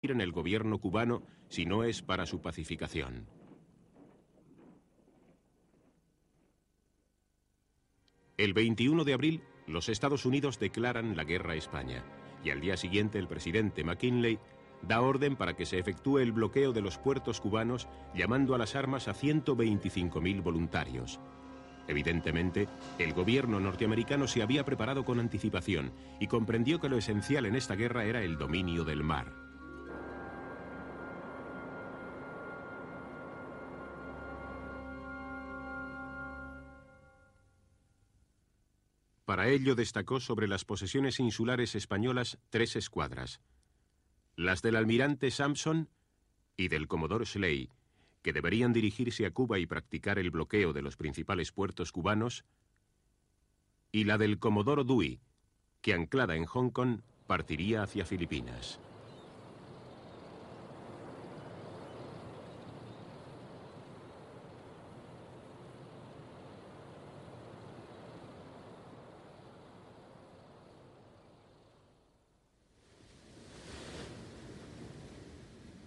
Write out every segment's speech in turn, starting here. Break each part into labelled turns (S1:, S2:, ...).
S1: en el gobierno cubano si no es para su pacificación. El 21 de abril, los Estados Unidos declaran la guerra a España y al día siguiente el presidente McKinley da orden para que se efectúe el bloqueo de los puertos cubanos, llamando a las armas a 125.000 voluntarios. Evidentemente, el gobierno norteamericano se había preparado con anticipación y comprendió que lo esencial en esta guerra era el dominio del mar. Para ello destacó sobre las posesiones insulares españolas 3 escuadras: las del almirante Sampson y del comodoro Schley, que deberían dirigirse a Cuba y practicar el bloqueo de los principales puertos cubanos, y la del comodoro Dewey, que anclada en Hong Kong partiría hacia Filipinas.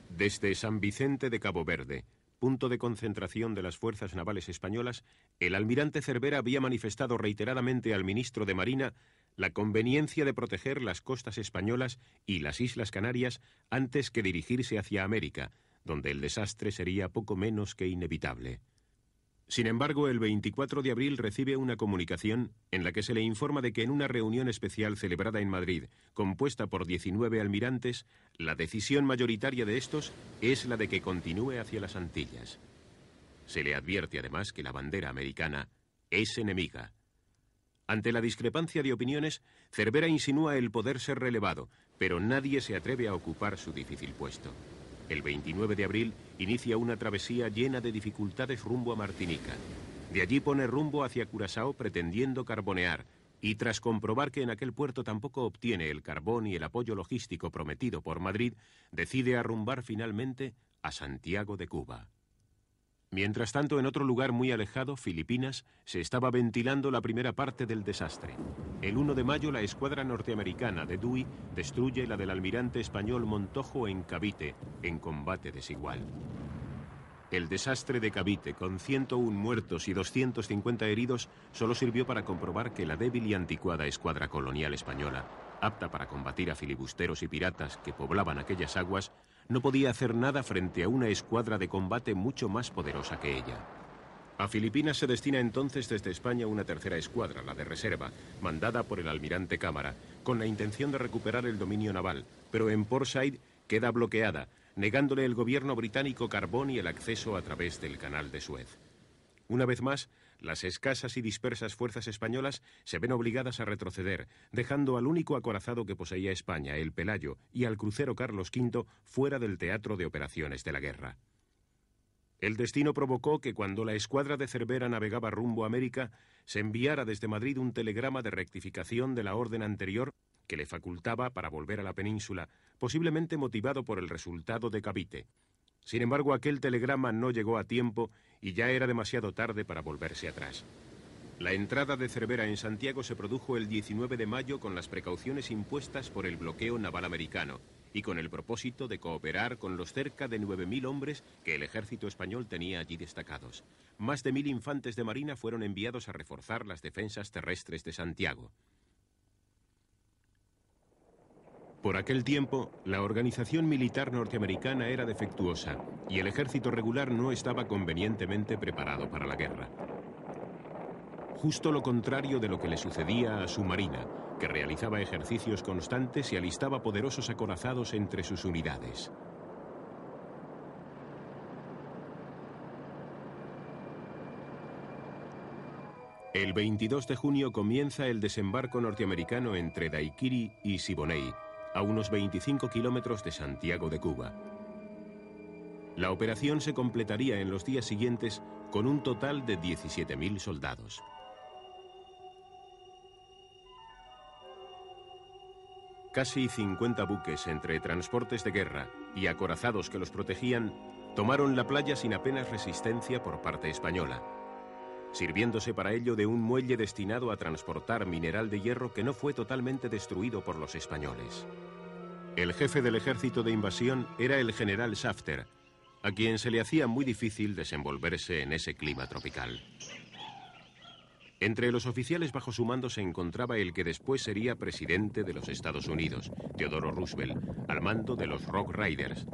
S1: Desde San Vicente de Cabo Verde, punto de concentración de las fuerzas navales españolas, el almirante Cervera había manifestado reiteradamente al ministro de Marina la conveniencia de proteger las costas españolas y las Islas Canarias antes que dirigirse hacia América, donde el desastre sería poco menos que inevitable. Sin embargo, el 24 de abril recibe una comunicación en la que se le informa de que en una reunión especial celebrada en Madrid, compuesta por 19 almirantes, la decisión mayoritaria de estos es la de que continúe hacia las Antillas. Se le advierte además que la bandera americana es enemiga. Ante la discrepancia de opiniones, Cervera insinúa el poder ser relevado, pero nadie se atreve a ocupar su difícil puesto. El 29 de abril inicia una travesía llena de dificultades rumbo a Martinica. De allí pone rumbo hacia Curazao pretendiendo carbonear, y tras comprobar que en aquel puerto tampoco obtiene el carbón y el apoyo logístico prometido por Madrid, decide arrumbar finalmente a Santiago de Cuba. Mientras tanto, en otro lugar muy alejado, Filipinas, se estaba ventilando la primera parte del desastre. El 1 de mayo, la escuadra norteamericana de Dewey destruye la del almirante español Montojo en Cavite, en combate desigual. El desastre de Cavite, con 101 muertos y 250 heridos, solo sirvió para comprobar que la débil y anticuada escuadra colonial española, apta para combatir a filibusteros y piratas que poblaban aquellas aguas, no podía hacer nada frente a una escuadra de combate mucho más poderosa que ella. A Filipinas se destina entonces desde España una tercera escuadra, la de reserva, mandada por el almirante Cámara, con la intención de recuperar el dominio naval, pero en Port Said queda bloqueada, negándole el gobierno británico carbón y el acceso a través del canal de Suez. Una vez más, las escasas y dispersas fuerzas españolas se ven obligadas a retroceder, dejando al único acorazado que poseía España, el Pelayo, y al crucero Carlos V fuera del teatro de operaciones de la guerra. El destino provocó que cuando la escuadra de Cervera navegaba rumbo a América, se enviara desde Madrid un telegrama de rectificación de la orden anterior que le facultaba para volver a la península, posiblemente motivado por el resultado de Cavite. Sin embargo, aquel telegrama no llegó a tiempo y ya era demasiado tarde para volverse atrás. La entrada de Cervera en Santiago se produjo el 19 de mayo con las precauciones impuestas por el bloqueo naval americano y con el propósito de cooperar con los cerca de 9.000 hombres que el ejército español tenía allí destacados. Más de 1.000 infantes de marina fueron enviados a reforzar las defensas terrestres de Santiago. Por aquel tiempo, la organización militar norteamericana era defectuosa y el ejército regular no estaba convenientemente preparado para la guerra. Justo lo contrario de lo que le sucedía a su marina, que realizaba ejercicios constantes y alistaba poderosos acorazados entre sus unidades. El 22 de junio comienza el desembarco norteamericano entre Daiquiri y Siboney, a unos 25 kilómetros de Santiago de Cuba. La operación se completaría en los días siguientes con un total de 17.000 soldados. Casi 50 buques entre transportes de guerra y acorazados que los protegían tomaron la playa sin apenas resistencia por parte española, sirviéndose para ello de un muelle destinado a transportar mineral de hierro que no fue totalmente destruido por los españoles. El jefe del ejército de invasión era el general Safter, a quien se le hacía muy difícil desenvolverse en ese clima tropical. Entre los oficiales bajo su mando se encontraba el que después sería presidente de los Estados Unidos, Theodore Roosevelt, al mando de los Rough Riders,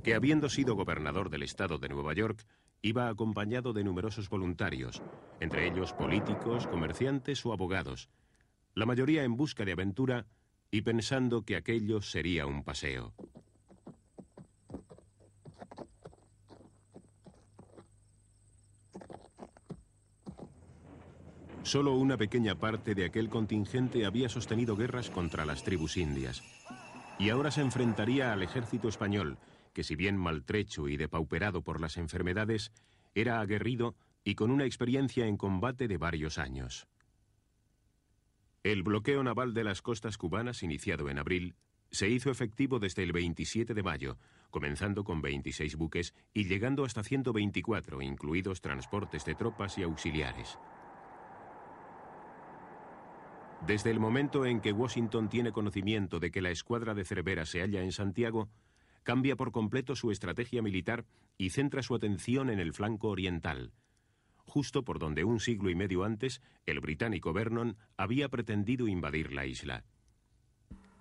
S1: que habiendo sido gobernador del estado de Nueva York, iba acompañado de numerosos voluntarios, entre ellos políticos, comerciantes o abogados, la mayoría en busca de aventura y pensando que aquello sería un paseo. Solo una pequeña parte de aquel contingente había sostenido guerras contra las tribus indias, y ahora se enfrentaría al ejército español, que si bien maltrecho y depauperado por las enfermedades, era aguerrido y con una experiencia en combate de varios años. El bloqueo naval de las costas cubanas, iniciado en abril, se hizo efectivo desde el 27 de mayo, comenzando con 26 buques y llegando hasta 124, incluidos transportes de tropas y auxiliares. Desde el momento en que Washington tiene conocimiento de que la escuadra de Cervera se halla en Santiago, cambia por completo su estrategia militar y centra su atención en el flanco oriental, justo por donde un siglo y medio antes el británico Vernon había pretendido invadir la isla.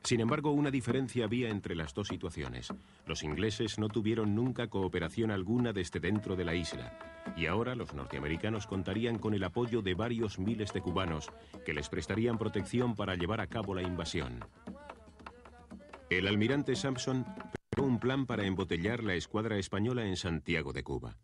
S1: Sin embargo, una diferencia había entre las dos situaciones. Los ingleses no tuvieron nunca cooperación alguna desde dentro de la isla, y ahora los norteamericanos contarían con el apoyo de varios miles de cubanos que les prestarían protección para llevar a cabo la invasión. El almirante Sampson preparó un plan para embotellar la escuadra española en Santiago de Cuba.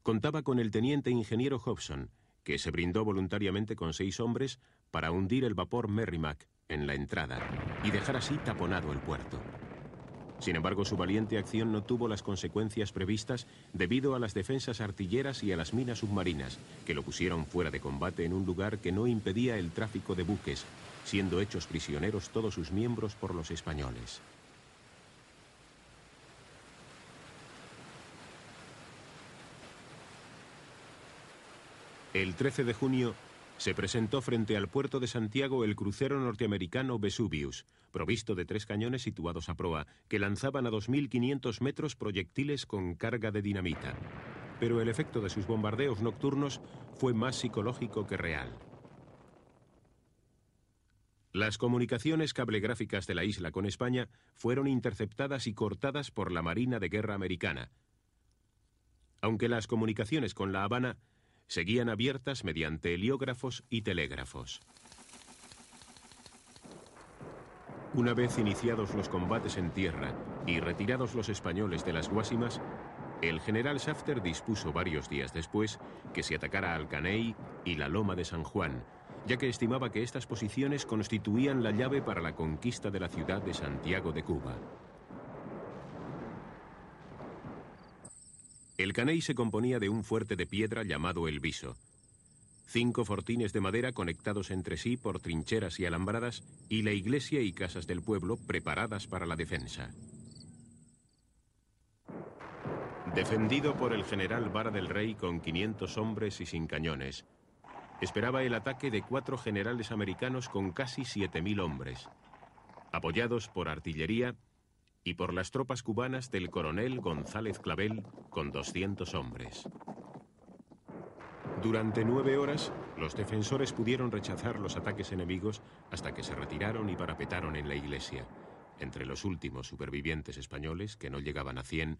S1: Contaba con el teniente ingeniero Hobson, que se brindó voluntariamente con 6 hombres para hundir el vapor Merrimack en la entrada y dejar así taponado el puerto. Sin embargo, su valiente acción no tuvo las consecuencias previstas debido a las defensas artilleras y a las minas submarinas, que lo pusieron fuera de combate en un lugar que no impedía el tráfico de buques, siendo hechos prisioneros todos sus miembros por los españoles. El 13 de junio se presentó frente al puerto de Santiago el crucero norteamericano Vesuvius, provisto de 3 cañones situados a proa, que lanzaban a 2.500 metros proyectiles con carga de dinamita. Pero el efecto de sus bombardeos nocturnos fue más psicológico que real. Las comunicaciones cablegráficas de la isla con España fueron interceptadas y cortadas por la Marina de Guerra americana, aunque las comunicaciones con La Habana seguían abiertas mediante heliógrafos y telégrafos. Una vez iniciados los combates en tierra y retirados los españoles de las Guasimas, el general Safter dispuso varios días después que se atacara al Caney y la Loma de San Juan, ya que estimaba que estas posiciones constituían la llave para la conquista de la ciudad de Santiago de Cuba. El Caney se componía de un fuerte de piedra llamado El Viso, 5 fortines de madera conectados entre sí por trincheras y alambradas, y la iglesia y casas del pueblo preparadas para la defensa. Defendido por el general Vara del Rey con 500 hombres y sin cañones, esperaba el ataque de 4 generales americanos con casi 7.000 hombres, apoyados por artillería y por las tropas cubanas del coronel González Clavel con 200 hombres. Durante 9 horas, los defensores pudieron rechazar los ataques enemigos hasta que se retiraron y parapetaron en la iglesia. Entre los últimos supervivientes españoles, que no llegaban a 100,